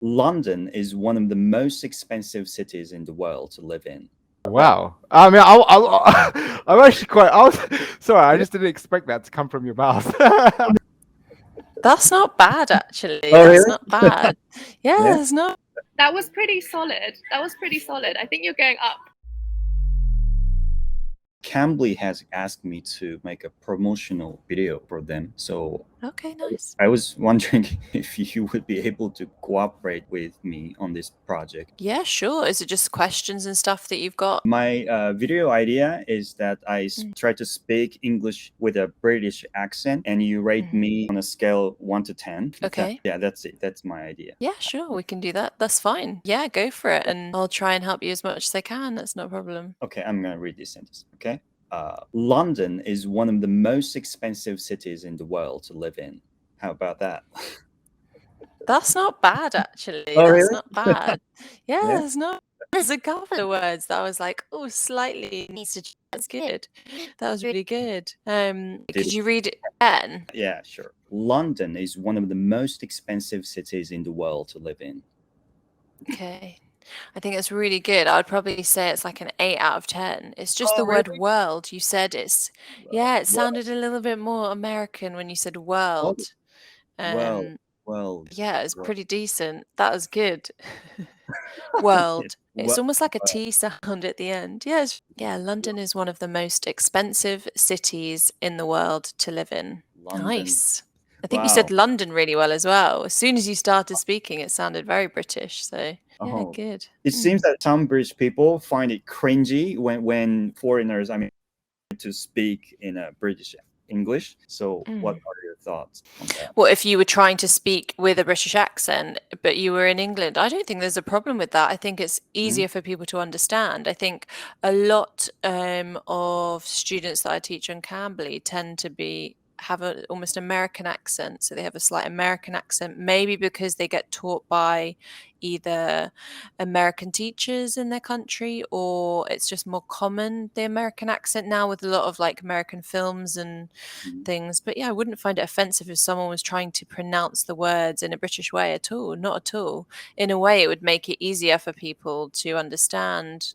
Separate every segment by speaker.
Speaker 1: London is one of the most expensive cities in the world to live in.
Speaker 2: Wow. I mean, I'm actually sorry, I just didn't expect that to come from your mouth.
Speaker 3: That's not bad, actually.
Speaker 1: Oh,
Speaker 3: That's
Speaker 1: really?
Speaker 3: not bad. Yeah,
Speaker 1: Yeah.
Speaker 3: it's not.
Speaker 4: That was pretty solid. I think you're going up.
Speaker 1: Cambly has asked me to make a promotional video for them. So
Speaker 3: Okay, nice.
Speaker 1: I was wondering if you would be able to cooperate with me on this project.
Speaker 3: Yeah, sure. Is it just questions and stuff that you've got?
Speaker 1: My video idea is that I try to speak English with a British accent, and you rate me on a scale of 1 to 10.
Speaker 3: Okay.
Speaker 1: Yeah, that's it. That's my idea.
Speaker 3: Yeah, sure. We can do that. That's fine. Yeah, go for it. And I'll try and help you as much as I can. That's no problem.
Speaker 1: Okay, I'm going to read this sentence. Okay. London is one of the most expensive cities in the world to live in. How about that?
Speaker 3: That's not bad, actually.
Speaker 1: Oh,
Speaker 3: That's
Speaker 1: really?
Speaker 3: not bad. Yeah,
Speaker 1: Yeah.
Speaker 3: there's not. There's a couple of words that I was like, oh, slightly needs to. That's good. That was really good. Could you read it again?
Speaker 1: Yeah, sure. London is one of the most expensive cities in the world to live in.
Speaker 3: Okay. I think it's really good. I would probably say it's like an 8 out of 10. It's just
Speaker 1: Oh,
Speaker 3: the word
Speaker 1: really?
Speaker 3: world. You said it sounded a little bit more American when you said world.
Speaker 1: Well,
Speaker 3: Yeah, it's pretty decent. That was good. World. It's almost like a T sound at the end. Yeah, London is one of the most expensive cities in the world to live in.
Speaker 1: London.
Speaker 3: Nice. I think you said London really well as well. As soon as you started speaking, it sounded very British. So yeah,
Speaker 1: Oh.
Speaker 3: good.
Speaker 1: It seems that some British people find it cringy when foreigners, to speak in a British English. So what are your thoughts on that?
Speaker 3: Well, if you were trying to speak with a British accent, but you were in England, I don't think there's a problem with that. I think it's easier for people to understand. I think a lot of students that I teach on Cambly tend to have an almost American accent. So they have a slight American accent, maybe because they get taught by either American teachers in their country, or it's just more common, the American accent now, with a lot of like American films and things. But yeah, I wouldn't find it offensive if someone was trying to pronounce the words in a British way at all. Not at all. In a way, it would make it easier for people to understand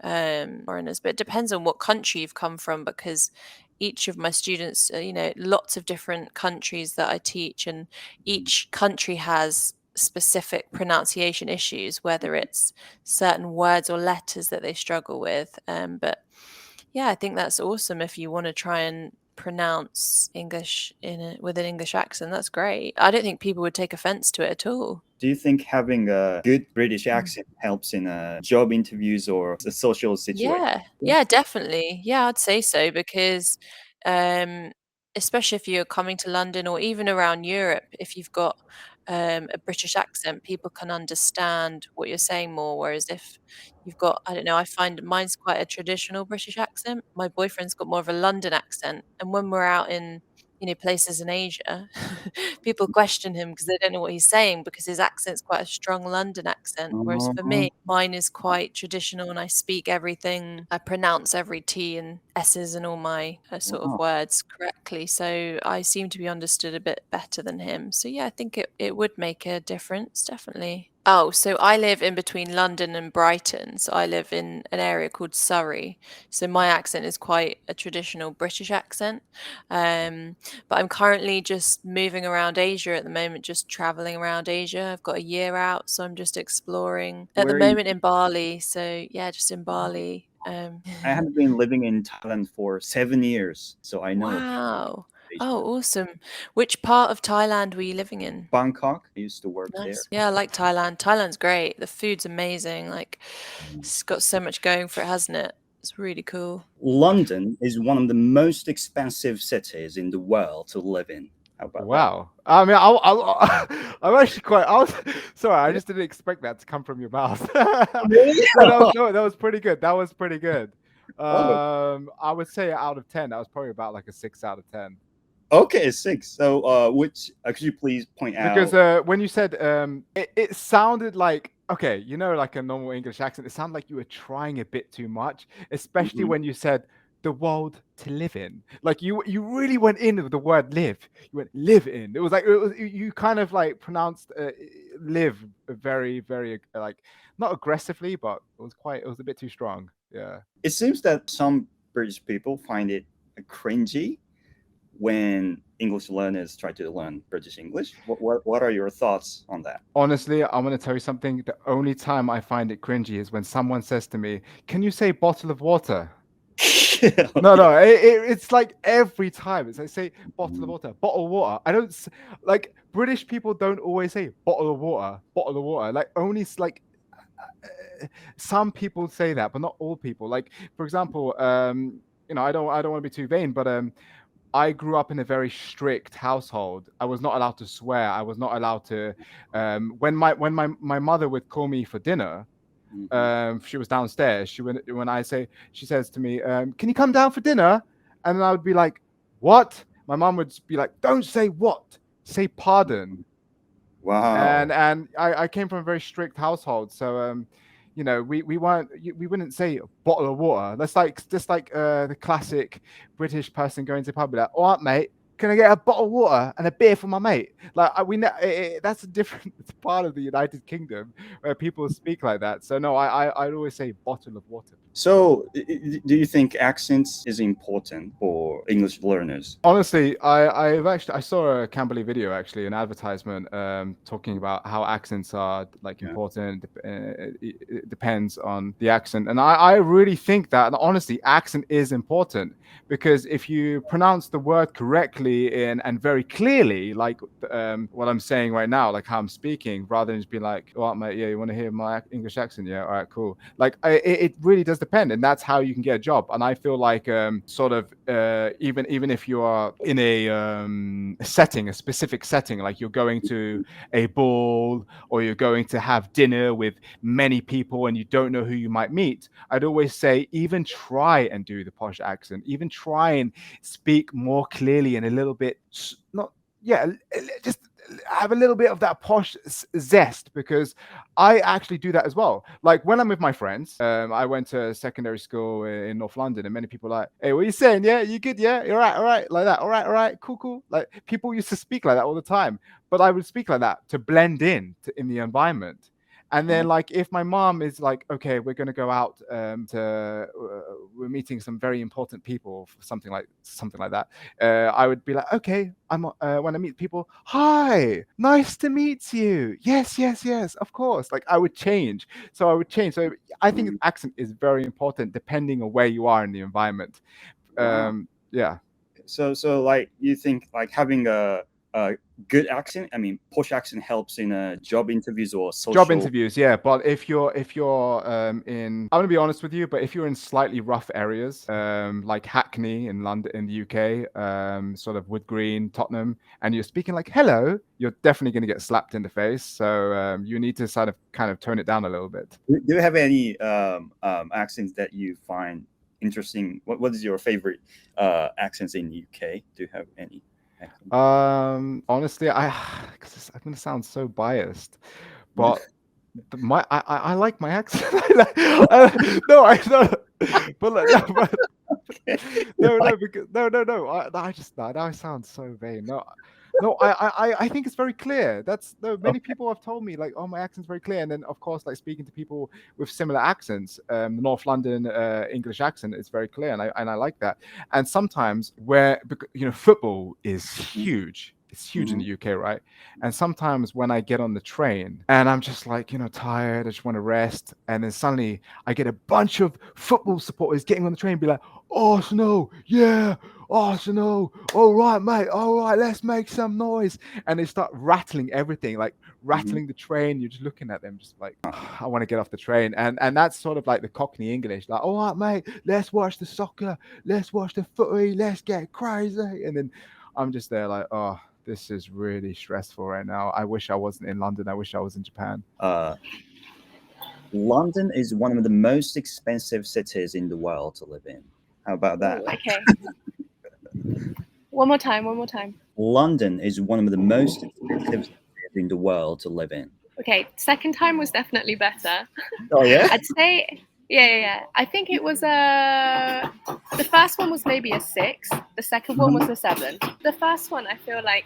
Speaker 3: foreigners. But it depends on what country you've come from, because each of my students, lots of different countries that I teach, and each country has specific pronunciation issues, whether it's certain words or letters that they struggle with. But yeah, I think that's awesome if you want to try and pronounce English with an English accent. That's great. I don't think people would take offense to it at all.
Speaker 1: Do you think having a good British accent helps in job interviews or a social situation?
Speaker 3: Yeah, definitely. Yeah, I'd say so, because especially if you're coming to London or even around Europe, if you've got a British accent, people can understand what you're saying more. Whereas if you've got, I don't know, I find mine's quite a traditional British accent. My boyfriend's got more of a London accent. And when we're out in, places in Asia, people question him because they don't know what he's saying, because his accent's quite a strong London accent. Whereas for me, mine is quite traditional, and I speak everything, I pronounce every T and S's and all my sort of words correctly. So I seem to be understood a bit better than him. So yeah, I think it would make a difference, definitely. Oh, so I live in between London and Brighton. So I live in an area called Surrey. So my accent is quite a traditional British accent. But I'm currently just moving around Asia at the moment, just traveling around Asia. I've got a year out, so I'm just exploring at the moment in Bali. So yeah, just in Bali.
Speaker 1: I have been living in Thailand for 7 years, so I know.
Speaker 3: Wow. Oh, awesome. Which part of Thailand were you living in?
Speaker 1: Bangkok. I used to work there.
Speaker 3: Yeah, I like Thailand. Thailand's great. The food's amazing. Like, it's got so much going for it, hasn't it? It's really cool.
Speaker 1: London is one of the most expensive cities in the world to live in. How about
Speaker 2: Wow. I mean, I'm actually sorry, I just didn't expect that to come from your mouth.
Speaker 1: Really?
Speaker 2: That was pretty good. That was pretty good. I would say out of 10, that was probably about like a 6 out of 10.
Speaker 1: Okay, 6. So, which could you please point out?
Speaker 2: Because when you said it sounded like, okay, like a normal English accent, it sounded like you were trying a bit too much, especially when you said the world to live in. Like you really went in with the word live. You went live in. It was like you kind of like pronounced live very, very like not aggressively, but it was a bit too strong. Yeah.
Speaker 1: It seems that some British people find it cringy when English learners try to learn British English. What are your thoughts on that?
Speaker 2: Honestly, I'm going to tell you something. The only time I find it cringy is when someone says to me, "Can you say bottle of water?" No, it's like every time. It's like say bottle of water. I don't like British people don't always say bottle of water. Like only like some people say that, but not all people. Like for example, you know, I don't want to be too vain, but I grew up in a very strict household. I was not allowed to swear. I was not allowed to. When my mother would call me for dinner, she was downstairs. She says to me, "Can you come down for dinner?" And then I would be like, "What?" My mom would be like, "Don't say what. Say pardon."
Speaker 1: Wow.
Speaker 2: And I came from a very strict household, so you know, we wouldn't say bottle of water. That's like just like the classic British person going to the pub, like, "All right, mate, can I get a bottle of water and a beer for my mate?" Like that's a different part of the United Kingdom where people speak like that. So no, I'd always say bottle of water.
Speaker 1: So, do you think accents is important for English learners?
Speaker 2: Honestly, I saw a Cambly video, actually, an advertisement talking about how accents are like important. It depends on the accent, and I really think that, honestly, accent is important, because if you pronounce the word correctly and very clearly, like what I'm saying right now, like how I'm speaking, rather than just be like, "Oh, mate, yeah, you want to hear my English accent? Yeah, all right, cool." Like it really does depend, and that's how you can get a job. And I feel like sort of even if you are in a specific setting, like you're going to a ball or you're going to have dinner with many people and you don't know who you might meet, I'd always say even try and do the posh accent, even try and speak more clearly and a little bit just have a little bit of that posh zest, because I actually do that as well. Like when I'm with my friends, I went to secondary school in North London, and many people are like, "Hey, what are you saying? Yeah, you good? Yeah, you're all right, like that. All right, cool." Like people used to speak like that all the time, but I would speak like that to blend in the environment. And then, like, if my mom is like, "Okay, we're going to go out we're meeting some very important people," something like that, I would be like, "Okay, when I meet people, hi, nice to meet you. Yes, of course." Like I would change. So I think accent is very important depending on where you are in the environment. Yeah.
Speaker 1: So like you think like having a good accent, I mean, posh accent helps in job interviews or social
Speaker 2: job interviews, yeah. But if you're in, I'm gonna be honest with you, but if you're in slightly rough areas, like Hackney in London, in the UK, sort of Wood Green, Tottenham, and you're speaking like hello, you're definitely gonna get slapped in the face. So you need to kind of tone it down a little bit.
Speaker 1: Do you have any accents that you find interesting? What is your favorite accents in the UK? Do you have any?
Speaker 2: Honestly, I'm gonna sound so biased, but I like my accent. No, I know, but like, no. Now I sound so vain. No, I think it's very clear. Many people have told me like, "Oh, my accent's very clear." And then of course, like speaking to people with similar accents, the North London English accent is very clear, and I like that. And sometimes football is huge. It's huge in the UK, right? And sometimes when I get on the train and I'm just like, tired, I just want to rest, and then suddenly I get a bunch of football supporters getting on the train and be like, "Arsenal, yeah, Arsenal, all right, mate, all right, let's make some noise." And they start rattling everything, like rattling the train. You're just looking at them just like, I want to get off the train. And that's sort of like the Cockney English, like, "All right, mate, let's watch the soccer, let's watch the footy, let's get crazy." And then I'm just there like, "Oh, this is really stressful right now. I wish I wasn't in London. I wish I was in Japan."
Speaker 1: London is one of the most expensive cities in the world to live in. How about that?
Speaker 4: Ooh, okay. One more time.
Speaker 1: London is one of the most expensive cities in the world to live in.
Speaker 4: Okay, second time was definitely better.
Speaker 1: Oh yeah?
Speaker 4: I'd say I think it was the first one was maybe a 6. The second one was a 7. The first one, I feel like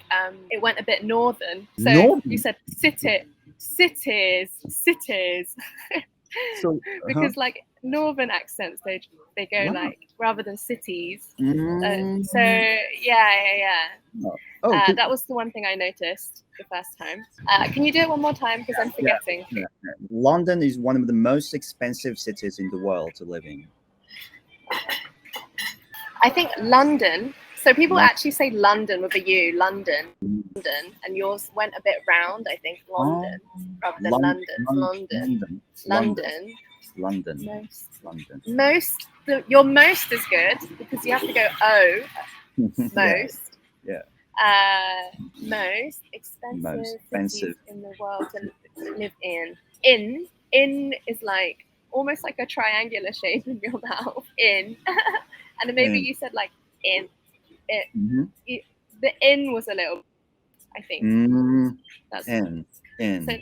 Speaker 4: it went a bit northern. So
Speaker 1: Northern?
Speaker 4: you said cities.
Speaker 1: So,
Speaker 4: Because like northern accents, they go
Speaker 1: Wow.
Speaker 4: like rather than cities.
Speaker 1: Mm.
Speaker 4: So yeah.
Speaker 1: Oh, could-
Speaker 4: That was the one thing I noticed the first time. Can you do it one more time? Because I'm forgetting.
Speaker 1: yeah. London is one of the most expensive cities in the world to live in.
Speaker 4: I think London. So people
Speaker 1: Lon-
Speaker 4: actually say London with a U, London, and yours went a bit round. I think London rather than London. London. Your most is good because you have to go O. Most.
Speaker 1: Yeah.
Speaker 4: Most expensive
Speaker 1: Most expensive.
Speaker 4: cities in the world to live in. In is like almost like a triangular shape in your mouth. In, and then maybe
Speaker 1: In.
Speaker 4: you said like in.
Speaker 1: Mhm.
Speaker 4: The in was a little. I think that's
Speaker 1: In.
Speaker 4: So,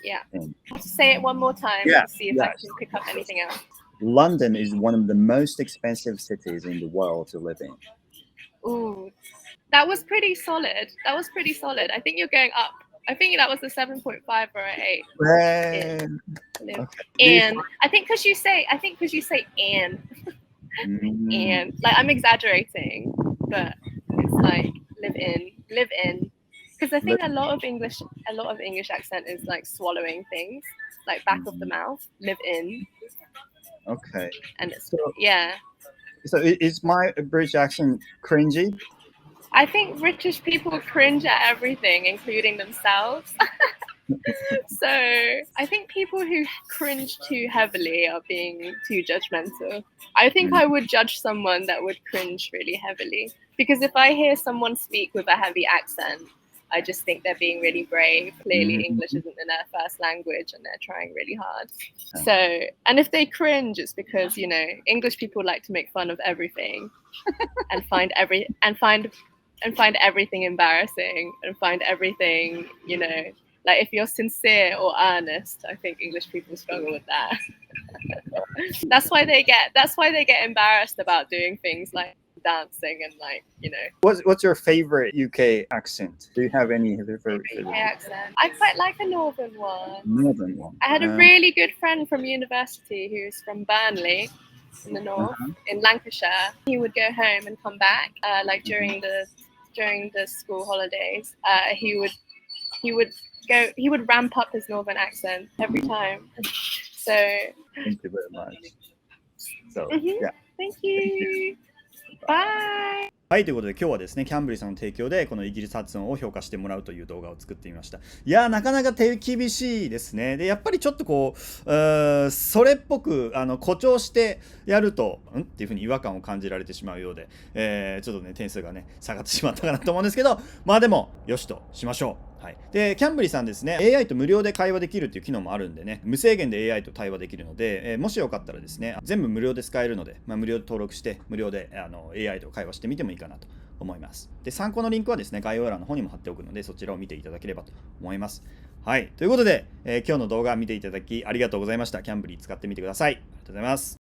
Speaker 4: yeah.
Speaker 1: In.
Speaker 4: Say it one more time
Speaker 1: Yeah,
Speaker 4: to see if I
Speaker 1: yeah.
Speaker 4: can pick up anything else.
Speaker 1: London is one of the most expensive cities in the world to live in.
Speaker 4: Ooh, that was pretty solid. I think you're going up. I think that was a 7.5 or an 8.
Speaker 1: Okay.
Speaker 4: And I think because you say and like I'm exaggerating, but it's like live in. Because I think a lot of English accent is like swallowing things, like back of the mouth. Live in,
Speaker 1: Okay.
Speaker 4: and it's
Speaker 1: So,
Speaker 4: yeah.
Speaker 1: so is my British accent cringy?
Speaker 4: I think British people cringe at everything, including themselves. So I think people who cringe too heavily are being too judgmental. I think I would judge someone that would cringe really heavily. Because if I hear someone speak with a heavy accent, I just think they're being really brave. Clearly, English isn't their first language and they're trying really hard. So, and if they cringe, it's because, English people like to make fun of everything and find everything embarrassing and find everything, like if you're sincere or earnest, I think English people struggle with that. That's why they get embarrassed about doing things like dancing and like,
Speaker 1: What's your favorite UK accent? Do you have any favorite
Speaker 4: UK accent. I quite like a northern one.
Speaker 1: northern one?
Speaker 4: I had a really good friend from university who's from Burnley in the north, in Lancashire. He would go home and come back, like during the school holidays. He would ramp up his northern accent every time. So
Speaker 1: Thank you very much. So,
Speaker 4: Mhm.
Speaker 1: yeah.
Speaker 4: thank you. Bye.
Speaker 1: はい、ということで今日はですね、キャンブリーさんの提供でこのイギリス発音を評価してもらうという動画を作ってみました。いやー、なかなか手厳しいですね。で、やっぱりちょっとこう、それっぽく誇張してやると、っていうふうに違和感を感じられてしまうようで、ちょっとね、点数がね、下がってしまったかなと思うんですけど、まあでも、よしとしましょう。はい、で、キャンブリーさんですね、AI と無料で会話できるっていう機能もあるんでね、無制限で AI と対話できるので、もしよかったらですね、全部無料で使えるので、無料で登録して、無料でAI と会話してみてもいいかなと思います。で、参考のリンクはですね、概要欄の方にも貼っておくので、そちらを見ていただければと思います。はい、ということで、今日の動画見ていただきありがとうございました。キャンブリー使ってみてください。ありがとうございます。